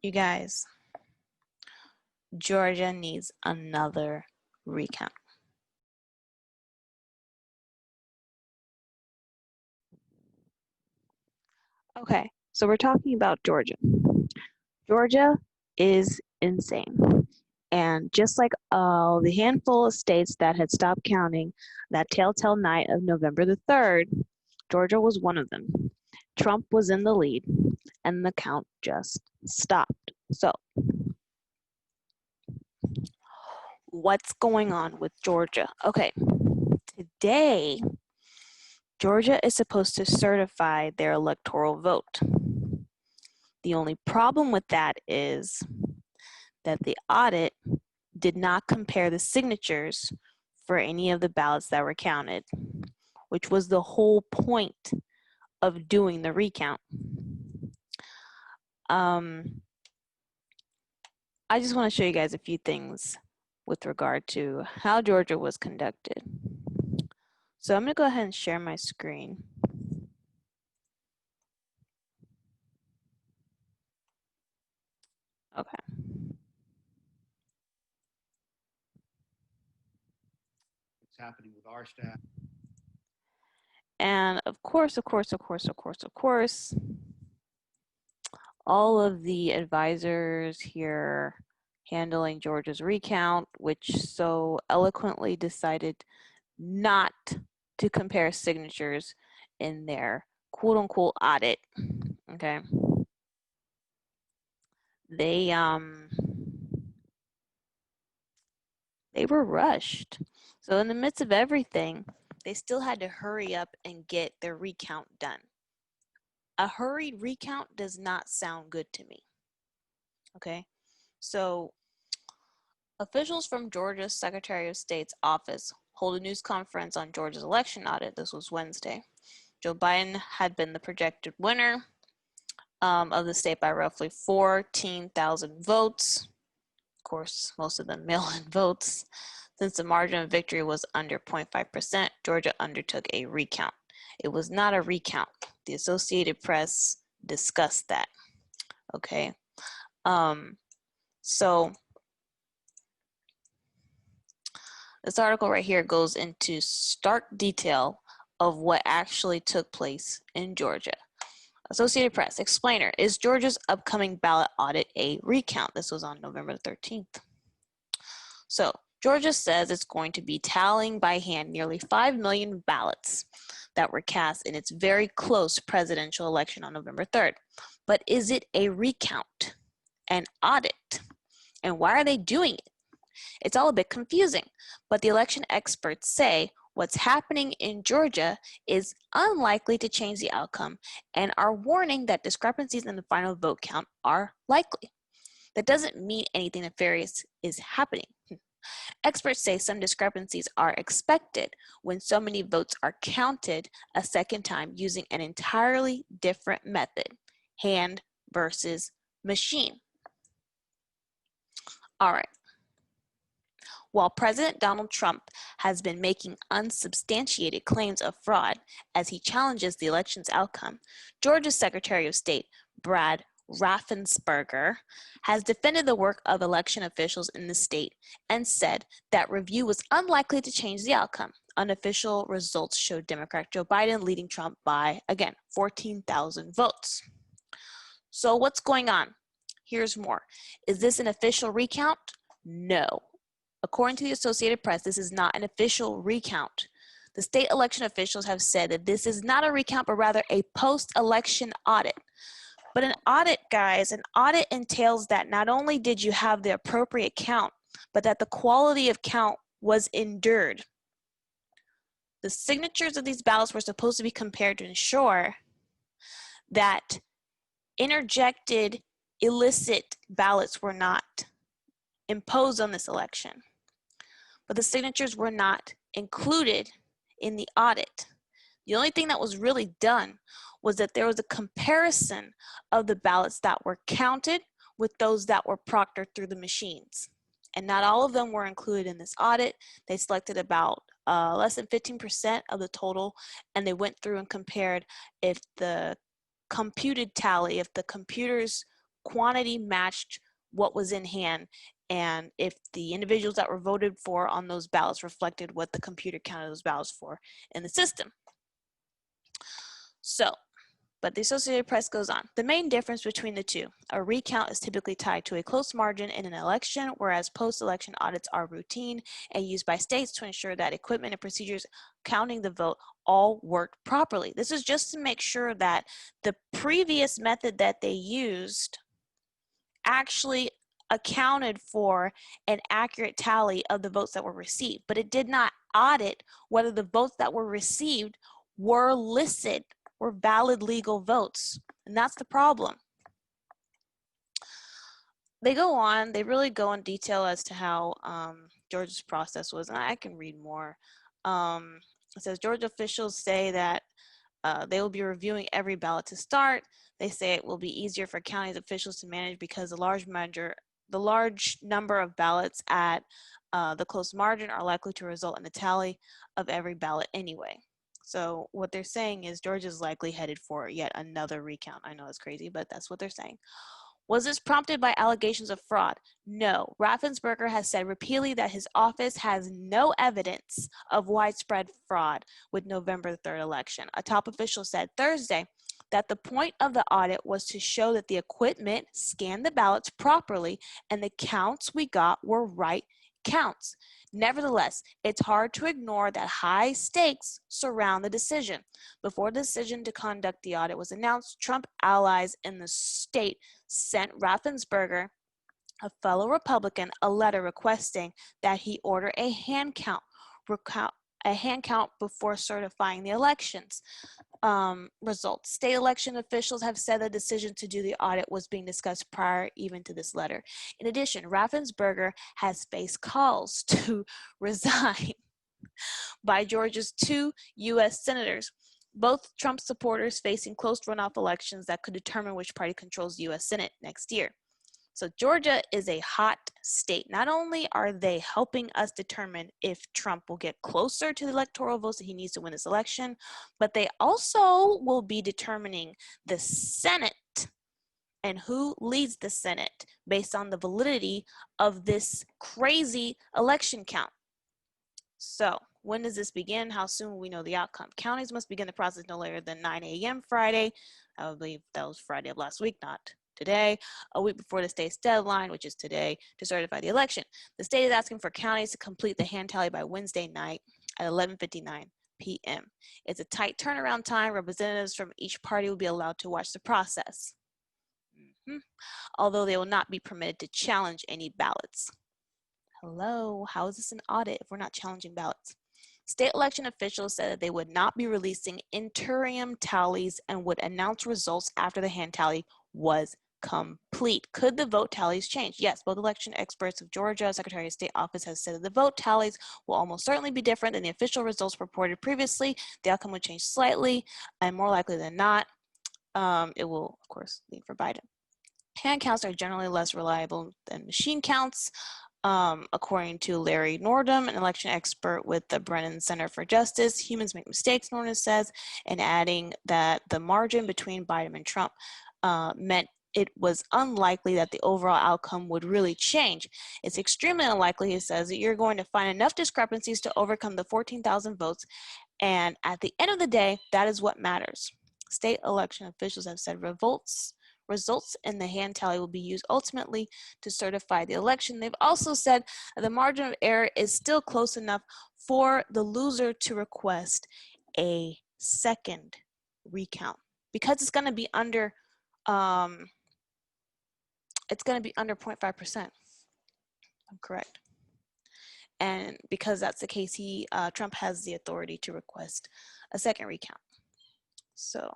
You guys, Georgia needs another recount. Okay, so we're talking about Georgia. Georgia is insane. And just like the handful of states that had stopped counting that telltale night of November the 3rd, Georgia was one of them. Trump was in the lead, and the count just stopped. So, what's going on with Georgia? Okay, today, Georgia is supposed to certify their electoral vote. The only problem with that is that the audit did not compare the signatures for any of the ballots that were counted, which was the whole point of doing the recount. I just want to show you guys a few things with regard to how Georgia was conducted. So I'm going to go ahead and share my screen. Okay. It's happening with our staff. And of course, all of the advisors here handling Georgia's recount, which so eloquently decided not to compare signatures in their quote unquote audit. Okay. They were rushed. So in the midst of everything, they still had to hurry up and get their recount done. A hurried recount does not sound good to me. Okay. So officials from Georgia's Secretary of State's office hold a news conference on Georgia's election audit. This was Wednesday. Joe Biden had been the projected winner of the state by roughly 14,000 votes. Of course, most of them mail-in votes. Since the margin of victory was under 0.5%, Georgia undertook a recount. It was not a recount. The Associated Press discussed that. Okay. So this article right here goes into stark detail of what actually took place in Georgia. Associated Press, explainer, is Georgia's upcoming ballot audit a recount? This was on November 13th. So Georgia says it's going to be tallying by hand nearly 5 million ballots that were cast in its very close presidential election on November 3rd. But is it a recount, an audit? And why are they doing it? It's all a bit confusing, but the election experts say what's happening in Georgia is unlikely to change the outcome and are warning that discrepancies in the final vote count are likely. That doesn't mean anything nefarious is happening. Experts say some discrepancies are expected when so many votes are counted a second time using an entirely different method, hand versus machine. All right. While President Donald Trump has been making unsubstantiated claims of fraud as he challenges the election's outcome, Georgia's Secretary of State, Brad Raffensperger, has defended the work of election officials in the state and said that review was unlikely to change the outcome. Unofficial results showed Democrat Joe Biden leading Trump by, again, 14,000 votes. So what's going on? Here's more. Is this an official recount? No. According to the Associated Press, this is not an official recount. The state election officials have said that this is not a recount, but rather a post-election audit. But an audit, guys, an audit entails that not only did you have the appropriate count, but that the quality of count was endured. The signatures of these ballots were supposed to be compared to ensure that interjected illicit ballots were not imposed on this election. But the signatures were not included in the audit. The only thing that was really done was that there was a comparison of the ballots that were counted with those that were proctored through the machines. And not all of them were included in this audit. They selected about less than 15% of the total, and they went through and compared if the computed tally, if the computers quantity matched what was in hand, and if the individuals that were voted for on those ballots reflected what the computer counted those ballots for in the system. So, but the Associated Press goes on. The main difference between the two, a recount is typically tied to a close margin in an election, whereas post-election audits are routine and used by states to ensure that equipment and procedures counting the vote all worked properly. This is just to make sure that the previous method that they used actually accounted for an accurate tally of the votes that were received, but it did not audit whether the votes that were received were licit, were valid legal votes, and that's the problem. They go on, they really go in detail as to how Georgia's process was, and I can read more. It says Georgia officials say that they will be reviewing every ballot to start. They say it will be easier for county officials to manage because the large number of ballots at the close margin are likely to result in a tally of every ballot anyway. So what they're saying is Georgia's likely headed for yet another recount. I know it's crazy, but that's what they're saying. Was this prompted by allegations of fraud? No. Raffensperger has said repeatedly that his office has no evidence of widespread fraud with November 3rd election. A top official said Thursday that the point of the audit was to show that the equipment scanned the ballots properly and the counts we got were right counts. Nevertheless, it's hard to ignore that high stakes surround the decision. Before the decision to conduct the audit was announced, Trump allies in the state sent Raffensperger, a fellow Republican, a letter requesting that he order a hand count before certifying the elections results. State election officials have said the decision to do the audit was being discussed prior even to this letter. In addition, Raffensperger has faced calls to resign by Georgia's 2 U.S. senators, both Trump supporters facing close runoff elections that could determine which party controls the U.S. Senate next year. So Georgia is a hot state. Not only are they helping us determine if Trump will get closer to the electoral votes that he needs to win this election, but they also will be determining the Senate and who leads the Senate based on the validity of this crazy election count. So when does this begin? How soon will we know the outcome? Counties must begin the process no later than 9 a.m. Friday. I believe that was Friday of last week, not today, a week before the state's deadline, which is today, to certify the election. The state is asking for counties to complete the hand tally by Wednesday night at 11:59 p.m. It's a tight turnaround time. Representatives from each party will be allowed to watch the process, although they will not be permitted to challenge any ballots. Hello, how is this an audit if we're not challenging ballots? State election officials said that they would not be releasing interim tallies and would announce results after the hand tally was complete. Could the vote tallies change? Yes, both election experts of Georgia Secretary of State office has said that the vote tallies will almost certainly be different than the official results reported previously. The outcome would change slightly, and more likely than not, it will, of course, lean for Biden. Hand counts are generally less reliable than machine counts. According to Larry Nordham, an election expert with the Brennan Center for Justice, humans make mistakes, Nordham says, and adding that the margin between Biden and Trump meant it was unlikely that the overall outcome would really change. It's extremely unlikely, he says, that you're going to find enough discrepancies to overcome the 14,000 votes, and at the end of the day, that is what matters. State election officials have said results in the hand tally will be used ultimately to certify the election. They've also said that the margin of error is still close enough for the loser to request a second recount because it's going to be under 0.5%. I'm correct. And because that's the case, Trump has the authority to request a second recount. So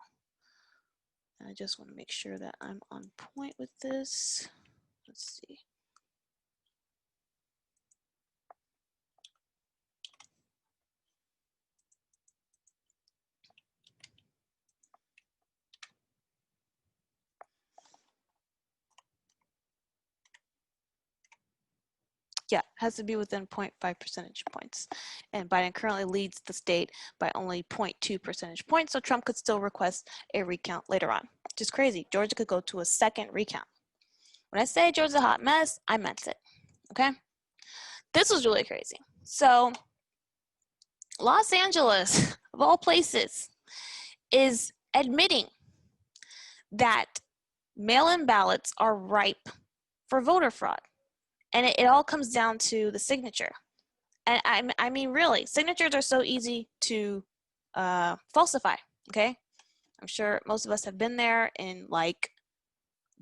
I just want to make sure that I'm on point with this. Let's see. Yeah, it has to be within 0.5 percentage points. And Biden currently leads the state by only 0.2 percentage points, so Trump could still request a recount later on, which is crazy. Georgia could go to a second recount. When I say Georgia's a hot mess, I meant it, okay? This was really crazy. So Los Angeles, of all places, is admitting that mail-in ballots are ripe for voter fraud. And it all comes down to the signature. And I mean, really, signatures are so easy to falsify, okay? I'm sure most of us have been there in like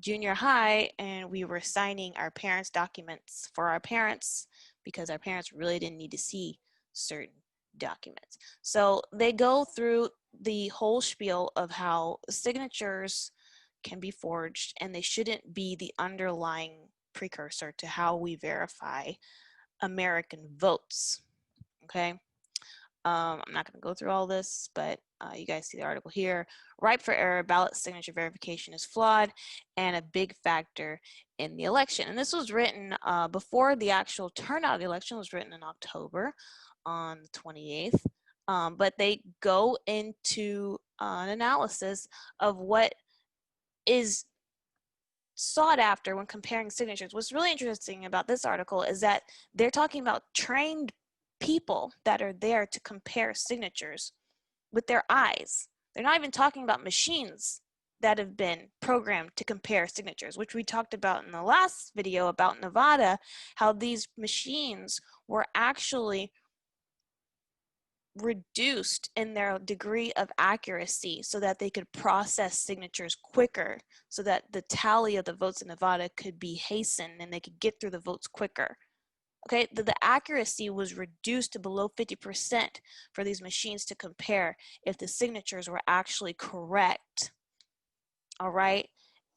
junior high and we were signing our parents' documents for our parents because our parents really didn't need to see certain documents. So they go through the whole spiel of how signatures can be forged and they shouldn't be the underlying precursor to how we verify American votes, okay? I'm not going to go through all this, but you guys see the article here. Ripe for error, ballot signature verification is flawed and a big factor in the election. And this was written before the actual turnout of the election was written in October on the 28th. But they go into an analysis of what is sought after when comparing signatures. What's really interesting about this article is that they're talking about trained people that are there to compare signatures with their eyes. They're not even talking about machines that have been programmed to compare signatures, which we talked about in the last video about Nevada, how these machines were actually reduced in their degree of accuracy so that they could process signatures quicker, so that the tally of the votes in Nevada could be hastened and they could get through the votes quicker. Okay, the accuracy was reduced to below 50% for these machines to compare if the signatures were actually correct. All right,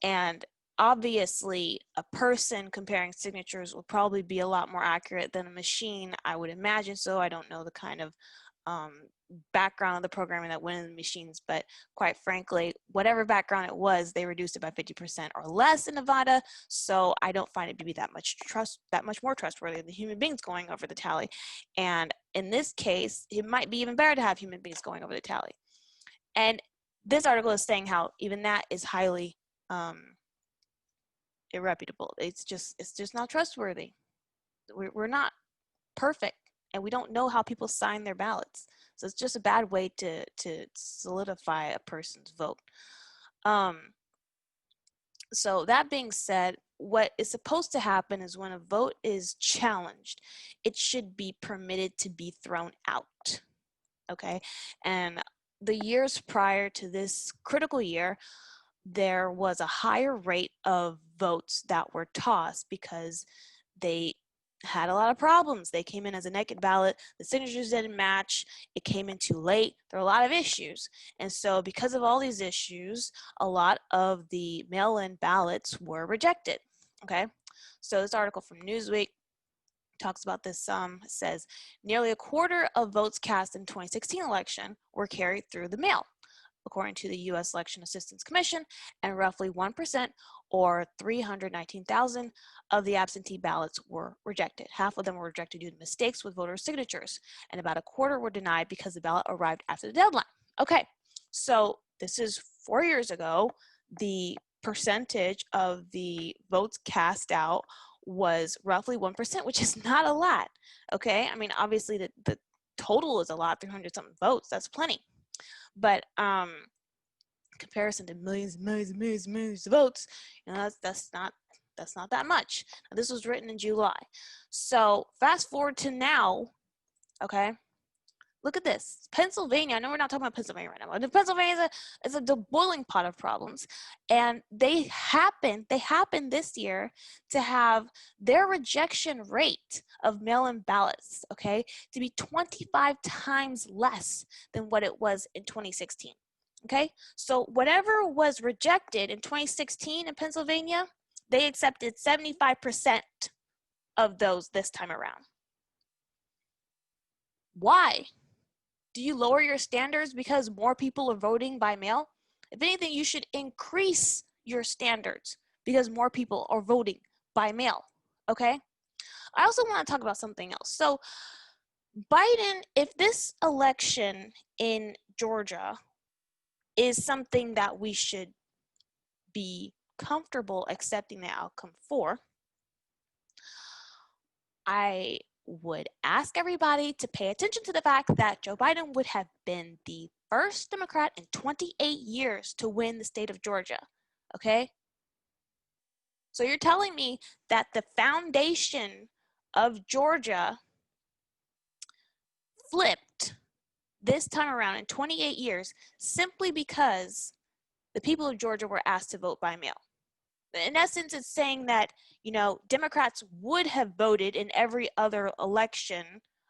and obviously a person comparing signatures will probably be a lot more accurate than a machine, I would imagine. So I don't know the kind of background of the programming that went in the machines, but quite frankly, whatever background it was, they reduced it by 50% or less in Nevada. So I don't find it to be that much more trustworthy than human beings going over the tally. And in this case, it might be even better to have human beings going over the tally. And this article is saying how even that is highly irreputable. It's just not trustworthy. We're not perfect, and we don't know how people sign their ballots. So it's just a bad way to solidify a person's vote. So that being said, what is supposed to happen is when a vote is challenged, it should be permitted to be thrown out. Okay, and the years prior to this critical year, there was a higher rate of votes that were tossed because they had a lot of problems. They came in as a naked ballot, the signatures didn't match, it came in too late, there were a lot of issues. And so because of all these issues, a lot of the mail-in ballots were rejected. Okay, so this article from Newsweek talks about this. It says nearly a quarter of votes cast in 2016 election were carried through the mail, according to the U.S. Election Assistance Commission, and roughly 1%, or 319,000 of the absentee ballots were rejected. Half of them were rejected due to mistakes with voter signatures, and about a quarter were denied because the ballot arrived after the deadline. Okay, so this is 4 years ago. The percentage of the votes cast out was roughly 1%, which is not a lot. Okay, I mean, obviously the total is a lot, 300 something votes, that's plenty. But comparison to millions of votes, you know, that's not that much. Now, this was written in July. So fast forward to now, okay? Look at this. Pennsylvania, I know we're not talking about Pennsylvania right now, but Pennsylvania is a boiling pot of problems. And they happen this year to have their rejection rate of mail-in ballots, okay, to be 25 times less than what it was in 2016. Okay, so whatever was rejected in 2016 in Pennsylvania, they accepted 75% of those this time around. Why? Do you lower your standards because more people are voting by mail? If anything, you should increase your standards because more people are voting by mail, okay? I also want to talk about something else. So Biden, if this election in Georgia is something that we should be comfortable accepting the outcome for, I would ask everybody to pay attention to the fact that Joe Biden would have been the first Democrat in 28 years to win the state of Georgia, okay? So you're telling me that the foundation of Georgia flipped this time around in 28 years simply because the people of Georgia were asked to vote by mail. In essence, it's saying that, Democrats would have voted in every other election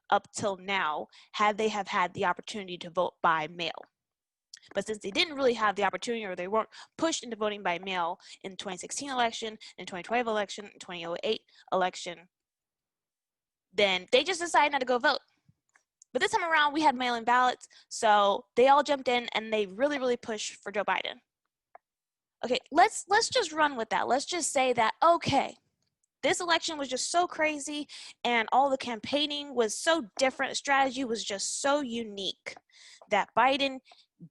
up till now had they have had the opportunity to vote by mail. But since they didn't really have the opportunity, or they weren't pushed into voting by mail in the 2016 election, in 2012 election, in 2008 election, then they just decided not to go vote. But this time around, we had mail-in ballots, so they all jumped in and they really, really pushed for Joe Biden. Okay, let's just run with that. Let's just say that, okay, this election was just so crazy and all the campaigning was so different, strategy was just so unique that Biden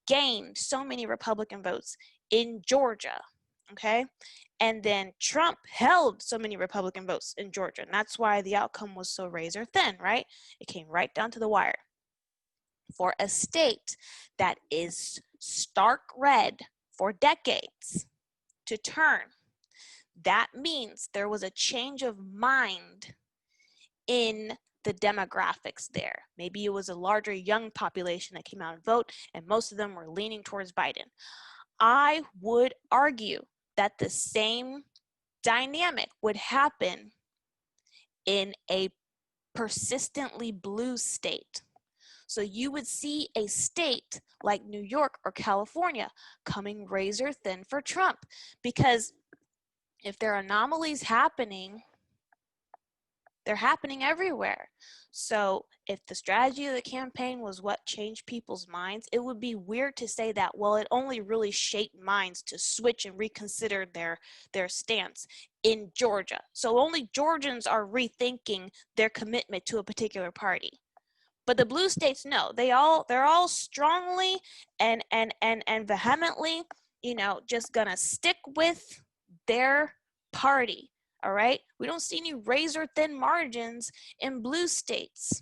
gained so many Republican votes in Georgia, okay? And then Trump held so many Republican votes in Georgia, and that's why the outcome was so razor thin, right? It came right down to the wire. For a state that is stark red for decades to turn, that means there was a change of mind in the demographics there. Maybe it was a larger young population that came out and vote, and most of them were leaning towards Biden. I would argue that the same dynamic would happen in a persistently blue state. So you would see a state like New York or California coming razor thin for Trump, because if there are anomalies happening, they're happening everywhere. So if the strategy of the campaign was what changed people's minds, it would be weird to say that, well, it only really shaped minds to switch and reconsider their stance in Georgia. So only Georgians are rethinking their commitment to a particular party. But the blue states, no, they're all strongly and vehemently, just gonna stick with their party. All right, we don't see any razor thin margins in blue states,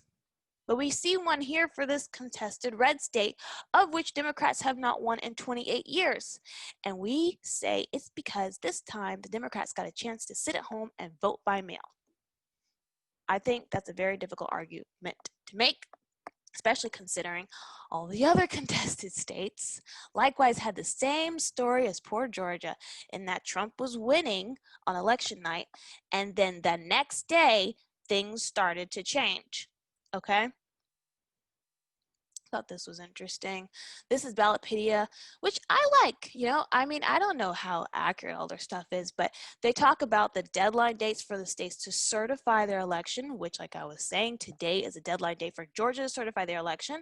but we see one here for this contested red state, of which Democrats have not won in 28 years. And we say it's because this time the Democrats got a chance to sit at home and vote by mail. I think that's a very difficult argument to make, especially considering all the other contested states likewise had the same story as poor Georgia, in that Trump was winning on election night, and then the next day, things started to change, okay? Thought this was interesting. This is Ballotpedia, which I like, I don't know how accurate all their stuff is, but they talk about the deadline dates for the states to certify their election, which, like I was saying, today is a deadline date for Georgia to certify their election.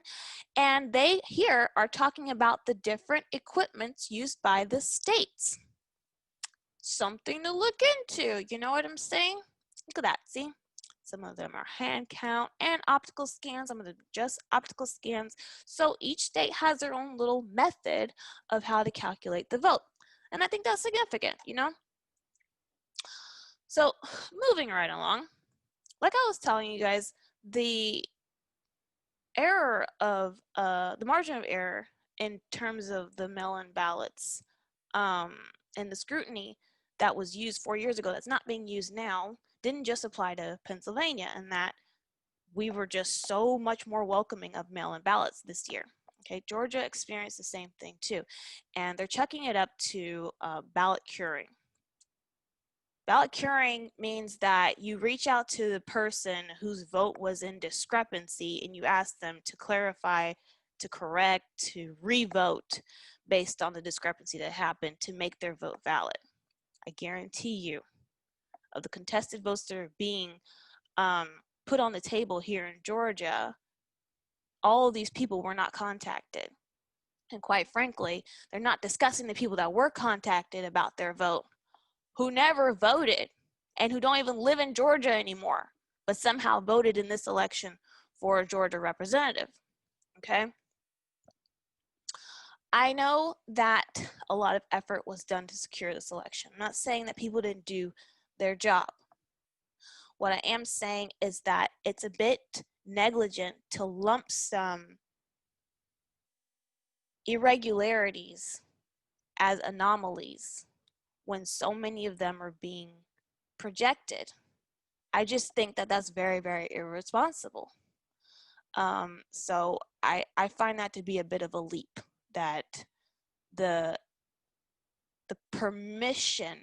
And they here are talking about the different equipments used by the states. Something to look into, you know what I'm saying? Look at that, see? Some of them are hand count and optical scans. Some of them just optical scans. So each state has their own little method of how to calculate the vote. And I think that's significant, So moving right along, like I was telling you guys, the error of the margin of error in terms of the mail-in ballots and the scrutiny that was used 4 years ago that's not being used now didn't just apply to Pennsylvania, and that we were just so much more welcoming of mail-in ballots this year. Okay, Georgia experienced the same thing too, and they're chucking it up to ballot curing. Ballot curing means that you reach out to the person whose vote was in discrepancy and you ask them to clarify, to correct, to re-vote based on the discrepancy that happened to make their vote valid. I guarantee you, of the contested votes that are being put on the table here in Georgia, all of these people were not contacted. And quite frankly, they're not discussing the people that were contacted about their vote, who never voted and who don't even live in Georgia anymore, but somehow voted in this election for a Georgia representative, okay? I know that a lot of effort was done to secure this election. I'm not saying that people didn't do their job. What I am saying is that it's a bit negligent to lump some irregularities as anomalies when so many of them are being projected. I just think that that's very, very irresponsible. So I find that to be a bit of a leap, that the permission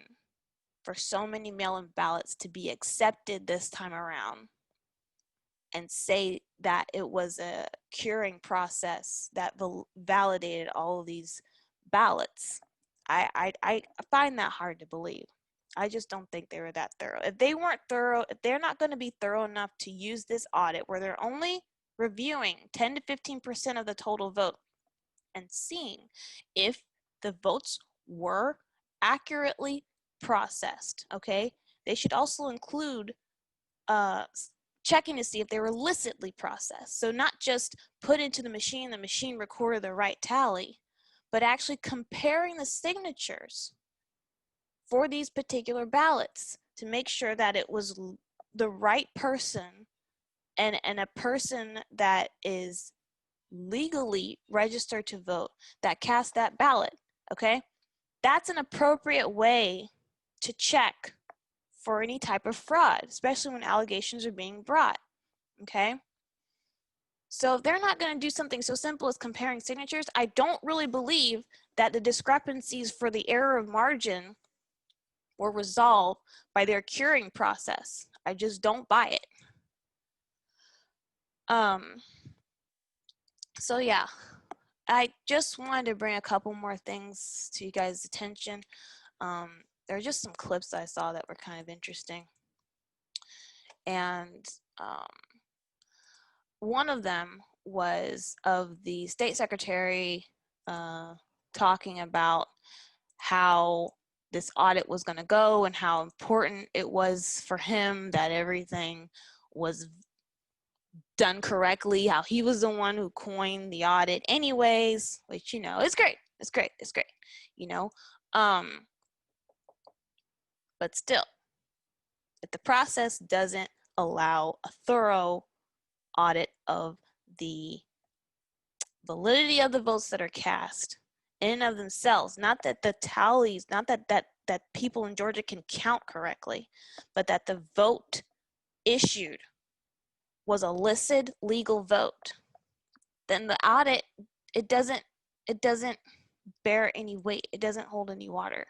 for so many mail-in ballots to be accepted this time around and say that it was a curing process that validated all of these ballots. I find that hard to believe. I just don't think they were that thorough. If they weren't thorough, if they're not going to be thorough enough to use this audit where they're only reviewing 10 to 15% of the total vote and seeing if the votes were accurately processed, okay? They should also include checking to see if they were illicitly processed. So not just put into the machine recorded the right tally, but actually comparing the signatures for these particular ballots to make sure that it was the right person and a person that is legally registered to vote that cast that ballot, okay? That's an appropriate way to check for any type of fraud, especially when allegations are being brought, okay? So if they're not going to do something so simple as comparing signatures, I don't really believe that the discrepancies for the error of margin were resolved by their curing process. I just don't buy it. So yeah, I just wanted to bring a couple more things to you guys' attention. There are just some clips I saw that were kind of interesting. And one of them was of the state secretary talking about how this audit was going to go and how important it was for him that everything was done correctly, how he was the one who coined the audit anyways, which, you know, it's great. It's great. It's great, you know. But still, if the process doesn't allow a thorough audit of the validity of the votes that are cast in and of themselves, not that the tallies, not that people in Georgia can count correctly, but that the vote issued was a licit legal vote, then the audit, it doesn't bear any weight. It doesn't hold any water.